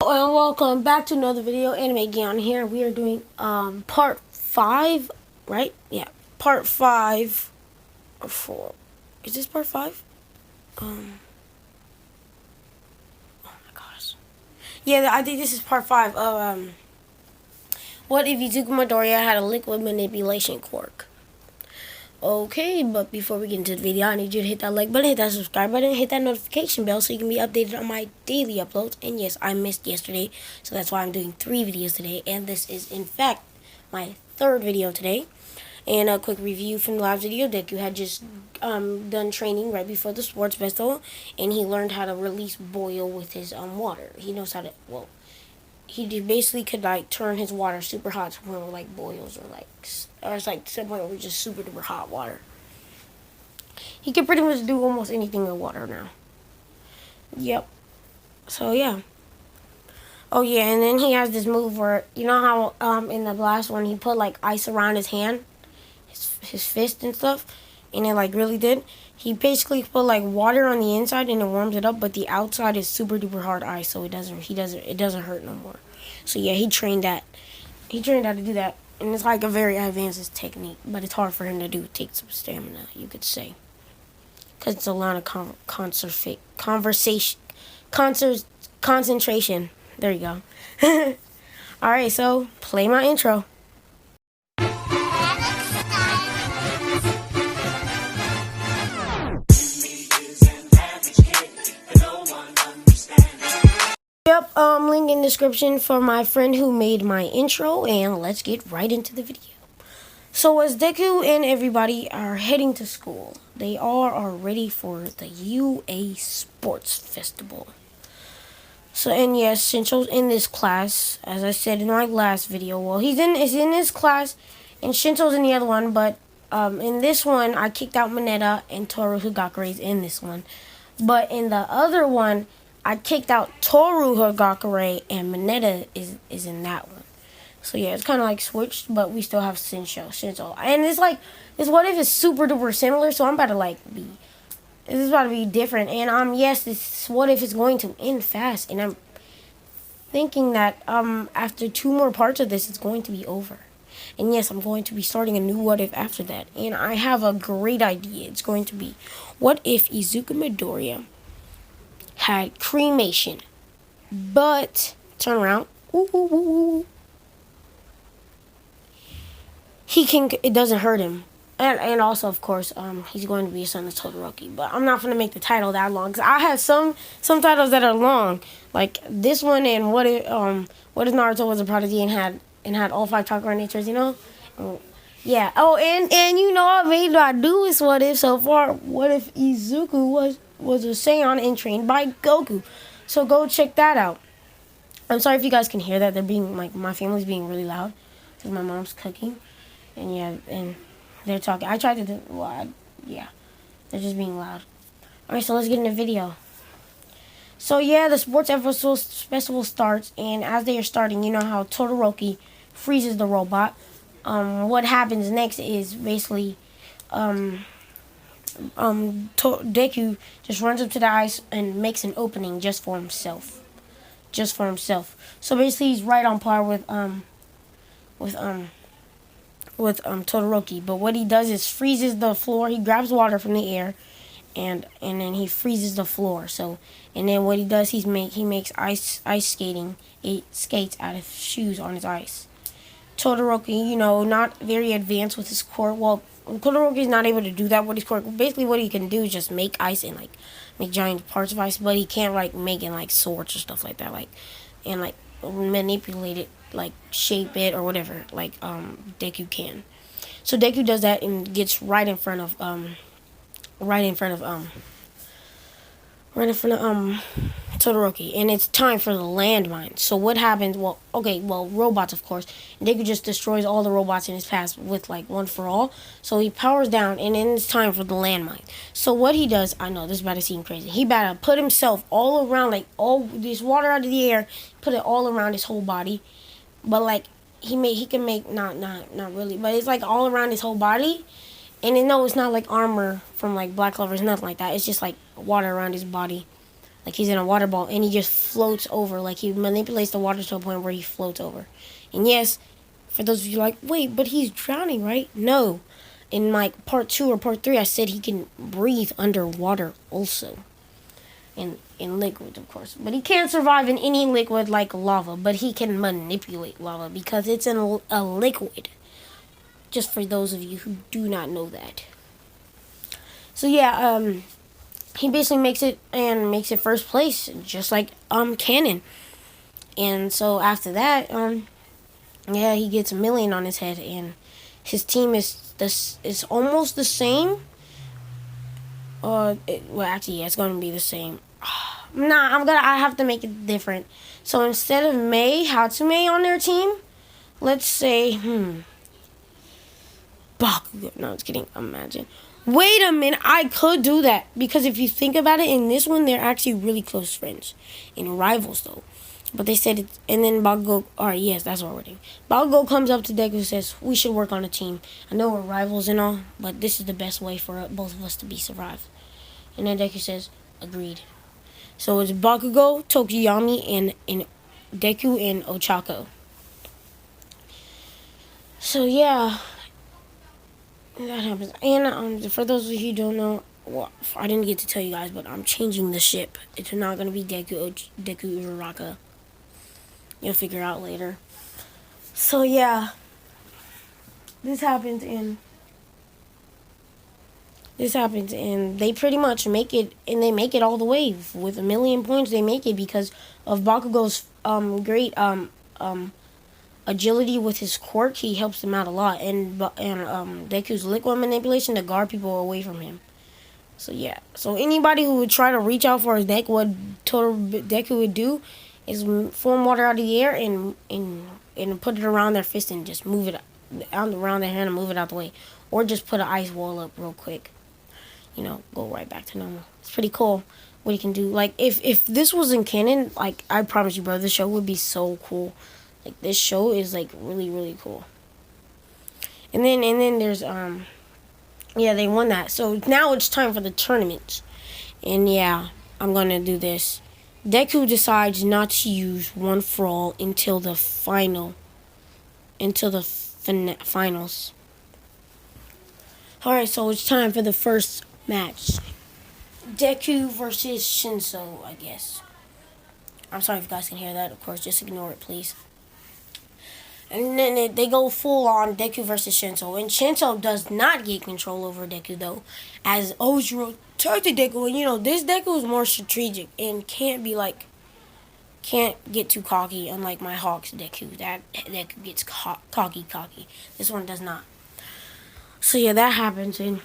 And welcome back to another video. Anime Gion here. We are doing part 5, right? Yeah, part 5 or 4. Is this part 5? Oh my gosh. Yeah, I think this is part 5 of what if Izuku Midorya had a liquid manipulation quirk. Okay, but before we get into the video, I need you to hit that like button, hit that subscribe button, hit that notification bell so you can be updated on my daily uploads. And yes, I missed yesterday, so that's why I'm doing 3 videos today. And this is, in fact, my 3rd video today. And a quick review from the last video. Deku had just done training right before the sports festival, and he learned how to release boil with his water. He knows how to, well, he basically could like turn his water super hot to where like boils or it's like to the point where it's just super duper hot water. He can pretty much do almost anything with water now. Yep. So yeah. Oh yeah, and then he has this move where you know how in the last one he put like ice around his hand, his fist and stuff, and it like really did. He basically put like water on the inside and it warms it up, but the outside is super duper hard ice, so it doesn't hurt no more. So yeah, he trained that. He trained how to do that, and it's like a very advanced technique, but it's hard for him to do. It takes some stamina, you could say, because it's a lot of concentration. There you go. All right, so play my intro. Yep, link in description for my friend who made my intro, and let's get right into the video. So as Deku and everybody are heading to school, they all are ready for the UA Sports Festival. So, and yes, Shincho's in this class, as I said in my last video. Well, he's in this class, and Shincho's in the other one, but in this one, I kicked out Mineta, and Toru Higakure's in this one. But in the other one, I kicked out Toru Higakure, and Mineta is in that one. So yeah, it's kind of like switched, but we still have Shincho. And it's like, this what if is super duper similar, so I'm about to like be, this is about to be different. And yes, this what if is going to end fast, and I'm thinking that after 2 more parts of this, it's going to be over. And yes, I'm going to be starting a new what if after that. And I have a great idea. It's going to be, what if Izuku Midorya had cremation, but turn around. It doesn't hurt him, and also of course he's going to be a son of Todoroki. But I'm not gonna make the title that long because I have some titles that are long, like this one and what if Naruto was a prodigy and had all 5 chakra natures, you know. Yeah. Oh, and you know what made I do is what if so far. What if Izuku was a Saiyan and trained by Goku? So go check that out. I'm sorry if you guys can hear that. They're being like, my family's being really loud because my mom's cooking, and yeah, and they're talking. I tried to do yeah, they're just being loud. All right, so let's get in the video. So yeah, the sports festival starts, and as they are starting, you know how Todoroki freezes the robot. What happens next is basically Deku just runs up to the ice and makes an opening just for himself. So basically he's right on par with Todoroki. But what he does is freezes the floor. He grabs water from the air and then he freezes the floor. So, and then what he does, he makes ice skating. He skates out of shoes on his ice. Todoroki, you know, not very advanced with his quirk. Well, Todoroki's not able to do that with his quirk. Basically, what he can do is just make ice and like make giant parts of ice, but he can't like make it like swords or stuff like that, like and like manipulate it, like shape it or whatever, like Deku can. So Deku does that and gets right in front of Todoroki, and it's time for the landmine. So what happens? Well, robots, of course. And Deku just destroys all the robots in his path with like one for all. So he powers down, and then it's time for the landmine. So what he does, I know this is about to seem crazy. He about to put himself all around, like all this water out of the air, put it all around his whole body. But like he can make not really, but it's like all around his whole body. And no, it's not like armor from like Black Clover. It's nothing like that. It's just like water around his body. like he's in a water ball, and he just floats over. Like he manipulates the water to a point where he floats over. And yes, for those of you like, wait, but he's drowning, right? No. In like part 2 or part 3, I said he can breathe underwater also. In liquids, of course. But he can't survive in any liquid like lava, but he can manipulate lava because it's in a liquid. Just for those of you who do not know that. So yeah, he basically makes it first place, just like Cannon. And so after that, yeah, he gets a million on his head, and his team is almost the same. Well, actually, yeah, it's gonna be the same. Nah, I have to make it different. So instead of Hatsume on their team, let's say, Bakugo. No, I was kidding. Imagine. Wait a minute, I could do that because if you think about it, in this one they're actually really close friends and rivals though. But they said it, and then Bakugo. Alright, yes, that's what we're doing. Bakugo comes up to Deku and says, "We should work on a team. I know we're rivals and all, but this is the best way for both of us to survive." And then Deku says, "Agreed." So it's Bakugo, Tokiyami, and Deku and Ochako. So yeah, that happens. And for those of you who don't know, well, I didn't get to tell you guys, but I'm changing the ship. It's not gonna be Deku Uraraka. You'll figure out later. So yeah, this happens and they pretty much make it, and they make it all the way with 1,000,000 points. They make it because of Bakugo's great agility with his quirk. He helps them out a lot, and Deku's liquid manipulation to guard people away from him. So yeah, so anybody who would try to reach out for his deck, what Deku would do is form water out of the air and put it around their fist and just move it around their hand and move it out the way, or just put an ice wall up real quick. Go right back to normal. It's pretty cool what he can do. Like if this wasn't canon, like I promise you, bro, this show would be so cool. Like this show is like really really cool. And then there's yeah, they won that. So now it's time for the tournament. And yeah, I'm gonna do this. Deku decides not to use One for All until the finals. Alright, so it's time for the first match. Deku versus Shinso, I guess. I'm sorry if you guys can hear that. Of course, just ignore it, please. And then they go full on Deku versus Shinso. And Shinso does not get control over Deku, though. As Ojiro turns to Deku. And, this Deku is more strategic and can't get too cocky, unlike my Hawks Deku. That Deku gets cocky. This one does not. So, yeah, that happens. And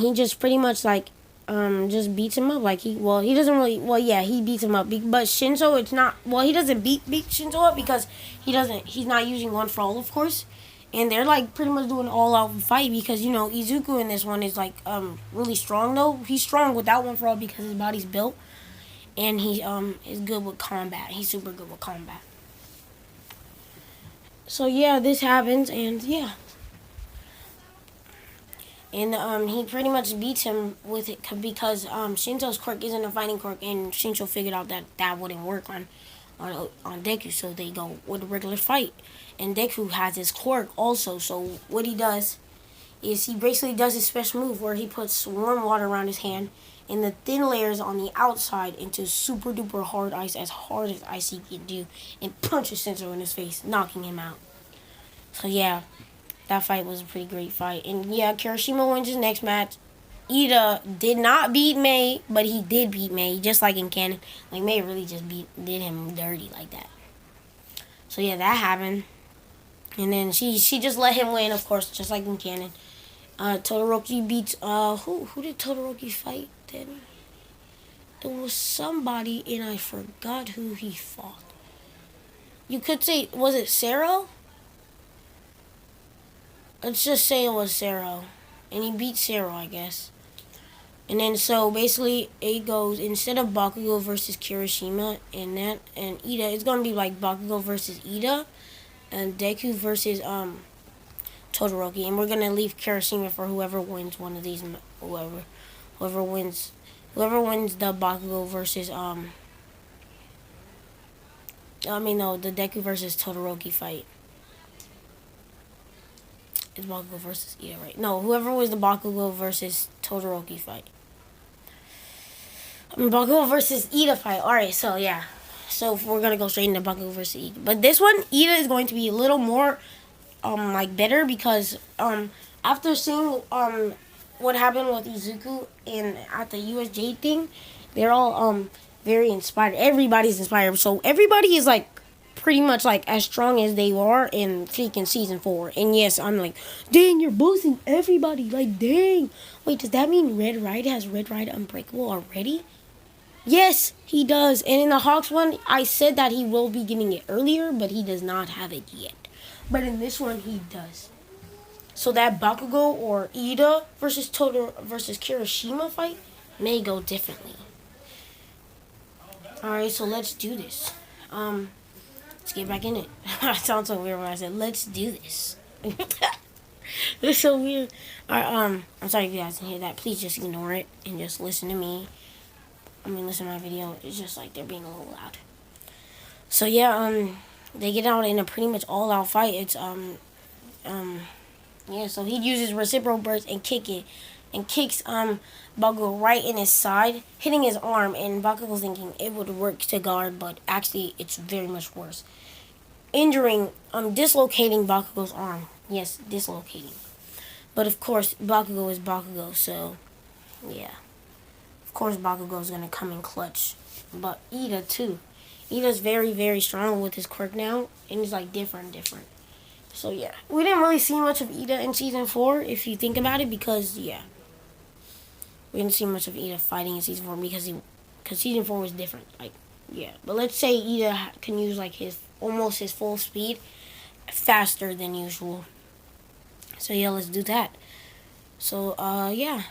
he just pretty much, just beats him up. He doesn't really, he beats him up. But Shinso, it's not, he doesn't beat Shinso up because he's not using One for All, of course. And they're, pretty much doing an all-out fight because, Izuku in this one is, really strong, though. He's strong without One for All because his body's built. And he, is good with combat. He's super good with combat. So, yeah, this happens, and, yeah. And he pretty much beats him with it because Shinso's quirk isn't a fighting quirk, and Shinso figured out that wouldn't work on Deku, so they go with a regular fight. And Deku has his quirk also, so what he does is he basically does his special move where he puts warm water around his hand and the thin layers on the outside into super duper hard as hard as ice he can do, and punches Shinso in his face, knocking him out. So yeah. That fight was a pretty great fight. And yeah, Kirishima wins his next match. Ida did not beat Mei, but he did beat Mei, just like in canon. Mei really just did him dirty like that. So yeah, that happened. And then she just let him win, of course, just like in canon. Todoroki beats, who did Todoroki fight then? It was somebody, and I forgot who he fought. You could say, was it Sero? Let's just say it was Sero. And he beat Sero, I guess. And then, so, basically, it goes, instead of Bakugo versus Kirishima and Ida, it's going to be Bakugo versus Ida and Deku versus, Todoroki. And we're going to leave Kirishima for whoever wins one of these, whoever wins Whoever wins the Bakugo versus the Deku versus Todoroki fight. It's Bakugo versus Ida, right? No, whoever was the Bakugo versus Todoroki fight. Bakugo versus Ida fight. Alright, so yeah. So we're gonna go straight into Bakugo versus Ida. But this one, Ida is going to be a little more better because after seeing what happened with Izuku and at the USJ thing, they're all very inspired. Everybody's inspired. So everybody is like pretty much like as strong as they are in freaking season 4. And yes, I'm like, dang, you're boosting everybody. Like, dang. Wait, does that mean Red Ride has Red Ride Unbreakable already? Yes, he does. And in the Hawks one, I said that he will be getting it earlier, but he does not have it yet. But in this one, he does. So that Bakugo or Ida versus Kirishima fight may go differently. Alright, so let's do this. Let's get back in it. That sounds so weird when I said, let's do this. It's so weird. Alright, I'm sorry if you guys can hear that. Please just ignore it and just listen to me. Listen to my video. It's just like they're being a little loud. So yeah, they get out in a pretty much all-out fight. It's so he uses reciprocal burst and kicks Bakugo right in his side, hitting his arm, and Bakugo's thinking it would work to guard, but actually it's very much worse. Dislocating Bakugo's arm. Yes, dislocating. But of course, Bakugo is Bakugo, so yeah. Of course, Bakugo's gonna come in clutch. But Ida too. Ida's very, very strong with his quirk now, and he's like different. So yeah, we didn't really see much of Ida in season 4, if you think about it, because yeah, we didn't see much of Ida fighting in season 4 because season 4 was different. Like yeah, but let's say Ida can use like almost his full speed, faster than usual. So yeah, let's do that. So yeah.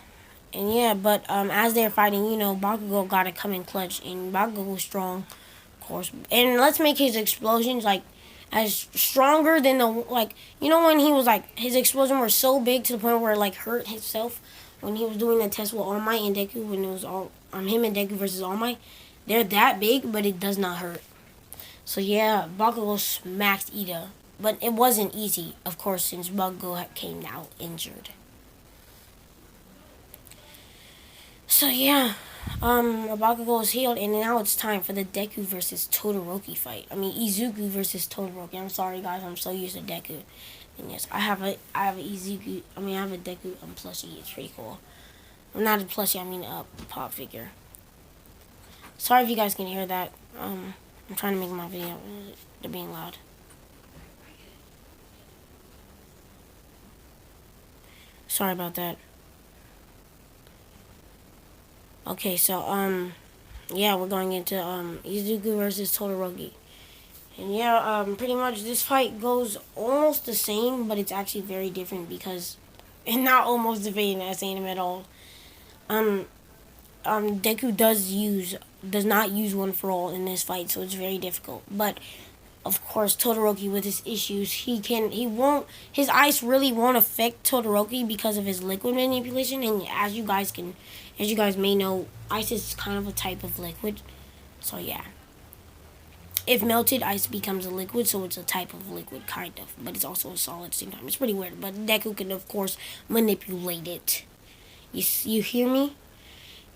And yeah, but as they're fighting, Bakugo gotta come in clutch, and Bakugo was strong, of course. And let's make his explosions like as stronger than when he was like his explosion were so big to the point where it like hurt himself when he was doing the test with All Might and Deku when it was all him and Deku versus All Might. They're that big, but it does not hurt. So yeah, Bakugo smacked Ida, but it wasn't easy, of course, since Bakugo came out injured. So yeah, Bakugo is healed, and now it's time for the Deku versus Todoroki fight. Izuku versus Todoroki. I'm sorry, guys. I'm so used to Deku. And yes, I have a Izuku. I have a Deku plushie. It's pretty cool. I'm not a plushie. A pop figure. Sorry if you guys can hear that. I'm trying to make my video. They're being loud. Sorry about that. Okay, so, yeah, we're going into, Izuku versus Todoroki. And yeah, pretty much this fight goes almost the same, but it's actually very different because, and not almost the same, as ain't him at all. Deku does not use one for all in this fight, so it's very difficult. But, of course, Todoroki with his issues, his ice really won't affect Todoroki because of his liquid manipulation, and as you guys may know, ice is kind of a type of liquid. So yeah. If melted, ice becomes a liquid, so it's a type of liquid, kind of. But it's also a solid at the same time. It's pretty weird, but Deku can, of course, manipulate it. You hear me?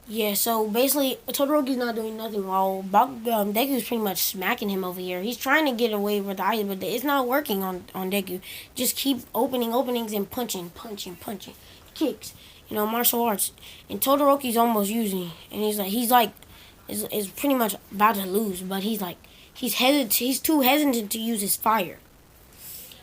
Yeah, so basically, Todoroki's not doing nothing while Deku's pretty much smacking him over here. He's trying to get away with the ice, but it's not working on Deku. Just keep opening openings and punching. Kicks. Martial arts. And Todoroki's almost using, and is pretty much about to lose, but he's too hesitant to use his fire.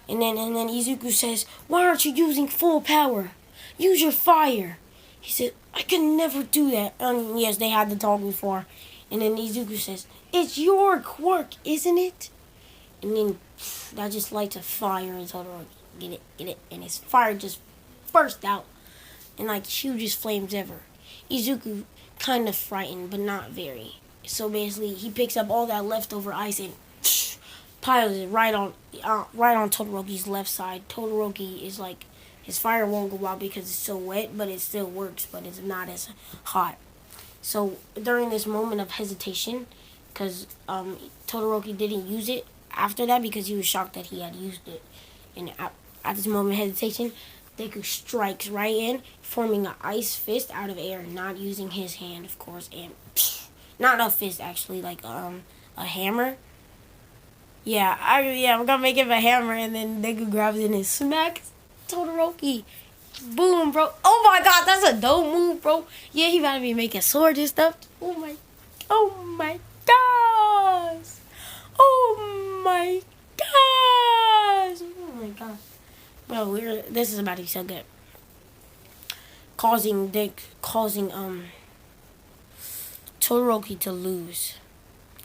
And then Izuku says, "Why aren't you using full power? Use your fire." He said, "I can never do that." Yes, they had the talk before. And then Izuku says, "It's your quirk, isn't it?" And then that just lights a fire in Todoroki. Get it? And his fire just burst out. And like hugest flames ever. Izuku kind of frightened, but not very. So basically, he picks up all that leftover ice and piles it right on Todoroki's left side. Todoroki is like, his fire won't go out because it's so wet, but it still works, but it's not as hot. So during this moment of hesitation, because Todoroki didn't use it after that because he was shocked that he had used it, and at this moment of hesitation, Deku strikes right in, forming an ice fist out of air, not using his hand, of course, and not a fist actually, like a hammer. Yeah, we're gonna make it a hammer, and then Deku grabs it and smacks Todoroki. Boom, bro. Oh my god, that's a dope move, bro. Yeah, he about to be making swords and stuff. Oh my gosh. Oh my gosh. Oh my gosh. Bro, this is about to be so good. Causing Todoroki to lose.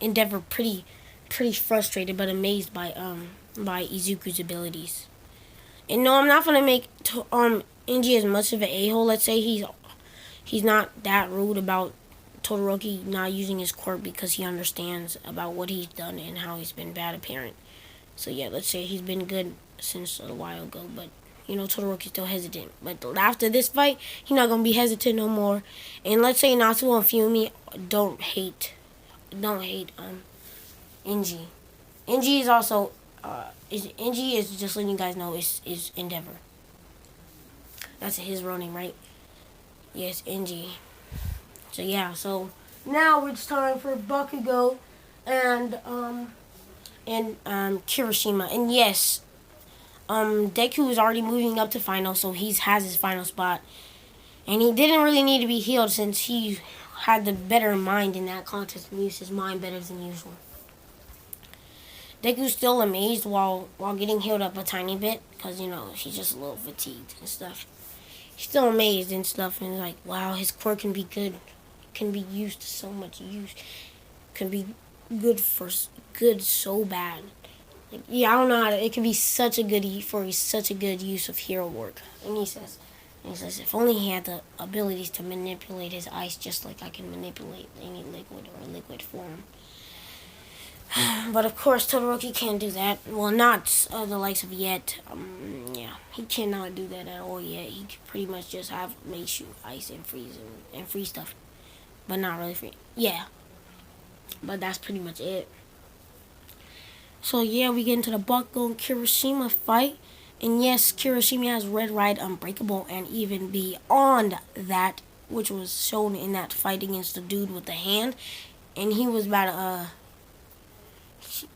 Endeavor pretty frustrated but amazed by Izuku's abilities. And no, I'm not gonna make Inji as much of an a-hole. Let's say he's not that rude about Todoroki not using his quirk because he understands about what he's done and how he's been bad a parent. So yeah, let's say he's been good since a while ago, but you know Todoroki's still hesitant. But after this fight, he's not gonna be hesitant no more. And let's say Natsuo and Fumi don't hate Inji. Inji is also Inji is just letting you guys know is Endeavor. That's his real name, right? Yes, Inji. So yeah, so now it's time for Bakugo and Kirishima. And yes, Deku is already moving up to final, so he has his final spot. And he didn't really need to be healed since he had the better mind in that contest and used his mind better than usual. Deku's still amazed while getting healed up a tiny bit because, you know, he's just a little fatigued and stuff. He's still amazed and stuff, and like, wow, his quirk can be good. Can be used to so much use. Can be good so bad. Like, yeah, I don't know how to, it can be such a good use of hero work. And he says, if only he had the abilities to manipulate his ice just like I can manipulate any liquid or liquid form. But of course, Todoroki can't do that. Well, not the likes of yet. Yeah, he cannot do that at all yet. He can pretty much just make shoot ice and freeze and free stuff, but not really free. Yeah, but that's pretty much it. So yeah, we get into the Bakugo and Kirishima fight, and yes, Kirishima has Red Ride Unbreakable, and even beyond that, which was shown in that fight against the dude with the hand, and he was about to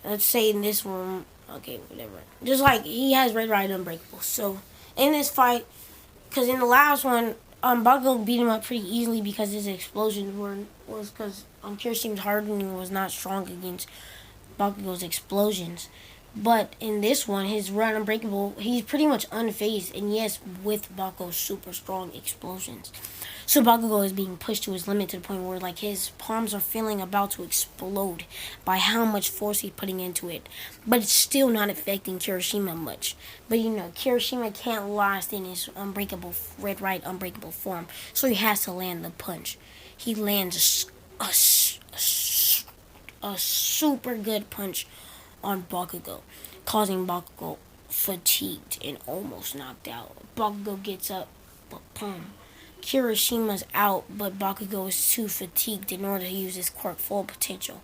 let's say in this one, okay, whatever. Just like he has Red Ride Unbreakable. So in this fight, because in the last one, Bakugo beat him up pretty easily because his explosions was because Kirishima's hardening was not strong against Bakugo's explosions. But in this one, his Ride Unbreakable, he's pretty much unfazed, and yes, with Bakugo's super strong explosions. So Bakugo is being pushed to his limit to the point where like his palms are feeling about to explode by how much force he's putting into it. But it's still not affecting Kirishima much. But you know, Kirishima can't last in his Red Ride Unbreakable form. So he has to land the punch. He lands a super good punch on Bakugo, causing Bakugo fatigued and almost knocked out. Bakugo gets up, but boom. Kirishima's out, but Bakugo is too fatigued in order to use his quirk full potential.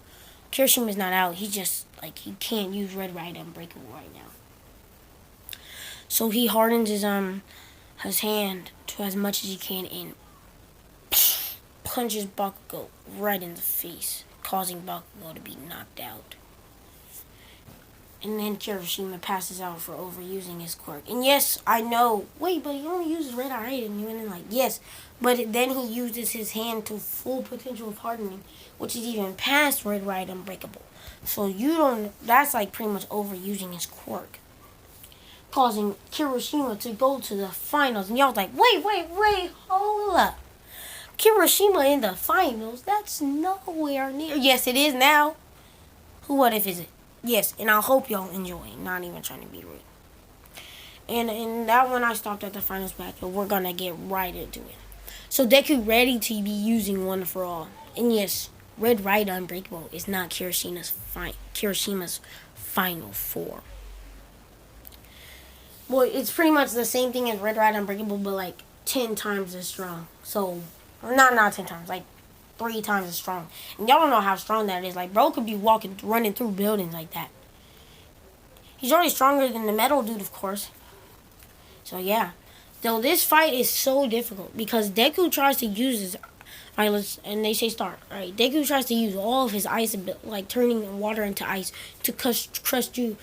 Kirishima's not out. He just, like, he can't use Red Ride Unbreakable right now. So he hardens his hand to as much as he can and punches Bakugo right in the face, causing Bakugo to be knocked out. And then Kirishima passes out for overusing his quirk. And yes, I know. Wait, but he only uses Red Ride, and you went in like, yes. But then he uses his hand to full potential of hardening, which is even past Red Ride Unbreakable. So that's like pretty much overusing his quirk, causing Kirishima to go to the finals. And y'all like, wait, hold up. Kirishima in the finals? That's nowhere near. Yes, it is now. What if is it? Yes, and I hope y'all enjoy. Not even trying to be rude. And in that one, I stopped at the finals match, but we're gonna get right into it. So Deku ready to be using One for All, and yes, Red Ride Unbreakable is not Kirishima's final form. Well, it's pretty much the same thing as Red Ride Unbreakable, but like 10 times as strong. So not 10 times, like 3 times as strong. And y'all don't know how strong that is. Like, bro could be running through buildings like that. He's already stronger than the metal dude, of course. So, yeah. Though this fight is so difficult because Deku tries to use his... Alright, and they say start. Alright, Deku tries to use all of his ice, like turning water into ice to crush through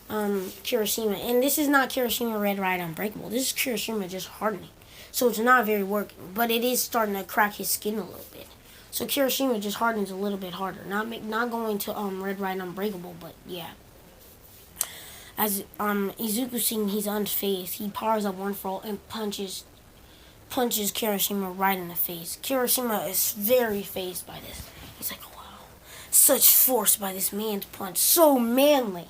Kirishima. And this is not Kirishima Red Ride Unbreakable. This is Kirishima just hardening. So it's not very working, but it is starting to crack his skin a little bit. So Kirishima just hardens a little bit harder. Not going to Red Ride Unbreakable, but yeah. As Izuku seeing he's unfazed, he powers up one for all and punches Kirishima right in the face. Kirishima is very fazed by this. He's like, wow, such force by this man's punch, so manly.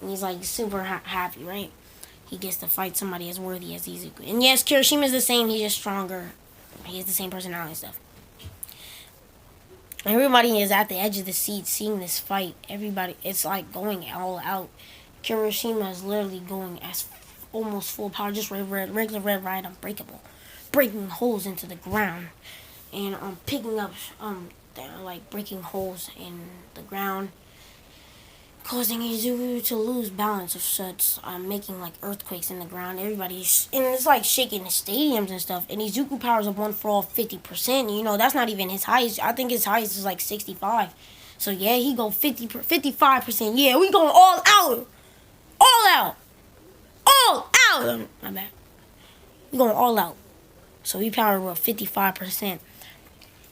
And he's like super happy, right? He gets to fight somebody as worthy as Izuku. And yes, Kirishima is the same, he's just stronger. He has the same personality and stuff. Everybody is at the edge of the seat seeing this fight. Everybody, it's like going all out. Kirishima is literally going as almost full power, just regular Red Ride Unbreakable, breaking holes into the ground, and picking up like breaking holes in the ground, causing Izuku to lose balance of such, making like earthquakes in the ground. Everybody's and it's like shaking the stadiums and stuff. And Izuku powers up one for all 50%. You know, that's not even his highest. I think his highest is like 65. So yeah, he go 55%. Yeah, we going all out. All out! All out! My bad. We going all out. So he powered with 55%.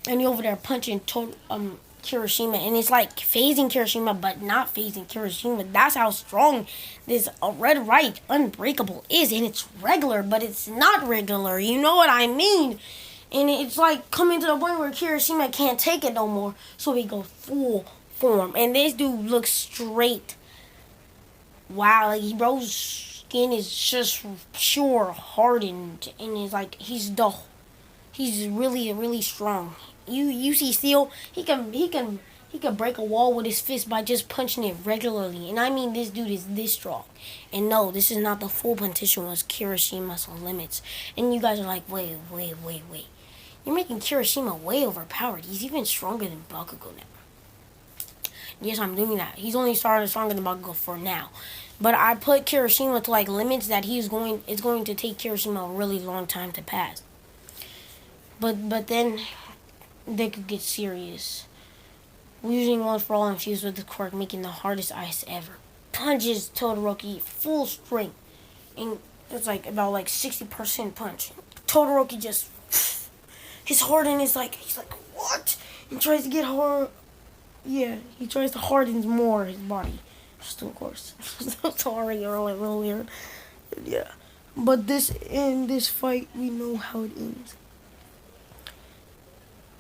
And he over there punching Kirishima. And it's like phasing Kirishima, but not phasing Kirishima. That's how strong this Red Ride Unbreakable is. And it's regular, but it's not regular. You know what I mean? And it's like coming to the point where Kirishima can't take it no more. So he goes full form. And this dude looks straight. Wow, like bro's skin is just pure hardened, and it's like he's really strong. You see Steel, he can break a wall with his fist by just punching it regularly. And I mean, this dude is this strong. And no, this is not the full potential of Kirishima's limits. And you guys are like, wait. You're making Kirishima way overpowered. He's even stronger than Bakugo now. Yes, I'm doing that. He's only started stronger than Bakugo for now. But I put Kirishima to like limits that it's going to take Kirishima a really long time to pass. But then they could get serious. Using one for all infused with the Quirk, making the hardest ice ever. Punches Todoroki full strength. And it's like about like 60% punch. Todoroki just his harden is like he's like, what? And tries to get hard. Yeah, he tries to harden more his body. Just of course. So sorry, you're like real weird. Yeah. But in this fight, we know how it ends.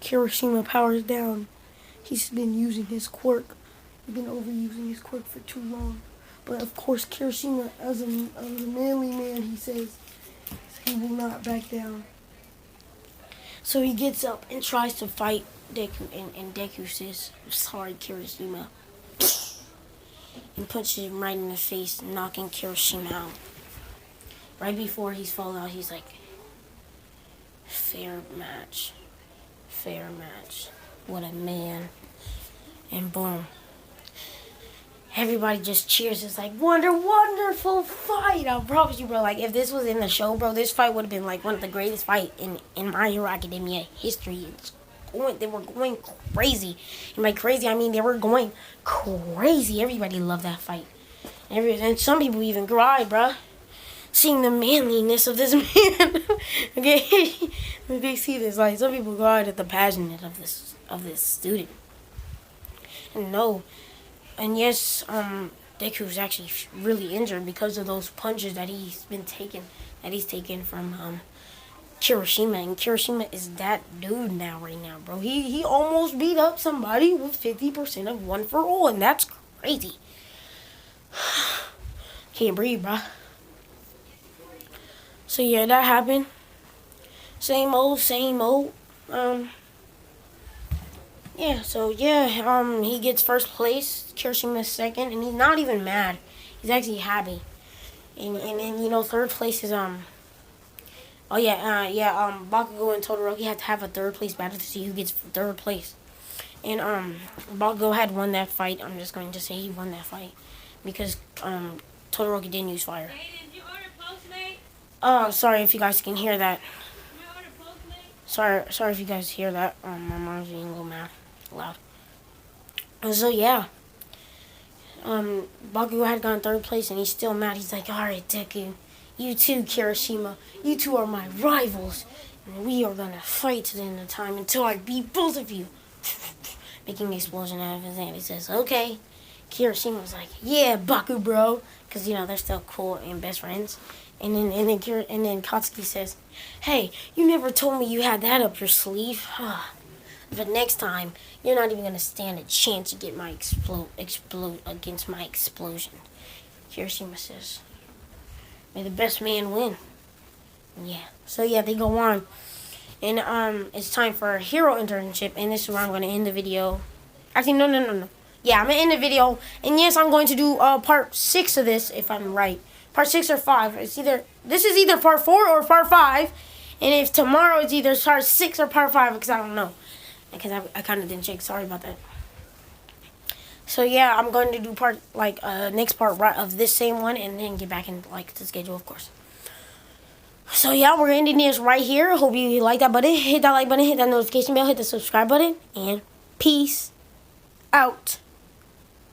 Kirishima powers down. He's been using his quirk. He's been overusing his quirk for too long. But of course, Kirishima, as a manly man, he says he will not back down. So he gets up and tries to fight Deku, and Deku says, sorry, Kirishima. And punches him right in the face, knocking Kirishima out. Right before he's falling out, he's like, fair match. What a man. And boom. Everybody just cheers. It's like, wonderful fight. I promise you, bro. Like, if this was in the show, bro, this fight would have been like one of the greatest fights in My Hero Academia history. They were going crazy. And by crazy, I mean they were going crazy. Everybody loved that fight. And some people even cried, bruh. Seeing the manliness of this man. Okay? They see this. Like, some people cried at the passion of this student. And no. And yes, Deku's actually really injured because of those punches that he's taken from Kirishima. And Kirishima is that dude right now, bro. He almost beat up somebody with 50% of one for all, and that's crazy. Can't breathe, bro. So yeah, that happened. Same old. Yeah, so yeah, he gets first place, Kirishima's second, and he's not even mad. He's actually happy. And you know, third place is Oh yeah, Bakugo and Todoroki had to have a third place battle to see who gets third place. And Bakugo had won that fight. I'm just going to say he won that fight because Todoroki didn't use fire. Hey, did you order Postmate? Oh, sorry if you guys can hear that. Did you order Postmate? Sorry if you guys hear that. My mom's being a little loud. So yeah, Bakugo had gone third place and he's still mad. He's like, all right, Deku, you too, Kirishima. You two are my rivals. And we are going to fight to the end of time until I beat both of you. Making an explosion out of his hand. He says, okay. Kirishima was like, yeah, Baku, bro. Because, they're still cool and best friends. And then Katsuki says, hey, you never told me you had that up your sleeve. But next time, you're not even going to stand a chance to get my explode against my explosion. Kirishima says, may the best man win. Yeah. So yeah, they go on. And it's time for a hero internship, and this is where I'm gonna end the video. Actually, no. Yeah, I'm gonna end the video. And yes, I'm going to do part 6 of this if I'm right. Part 6 or 5. This is either part 4 or part 5. And if tomorrow it's either part 6 or part 5, because I don't know. Because I kind of didn't check. Sorry about that. So yeah, I'm going to do next part of this same one, and then get back in the schedule, of course. So yeah, we're ending this right here. Hope you like that button. Hit that like button, hit that notification bell, hit the subscribe button, and peace out.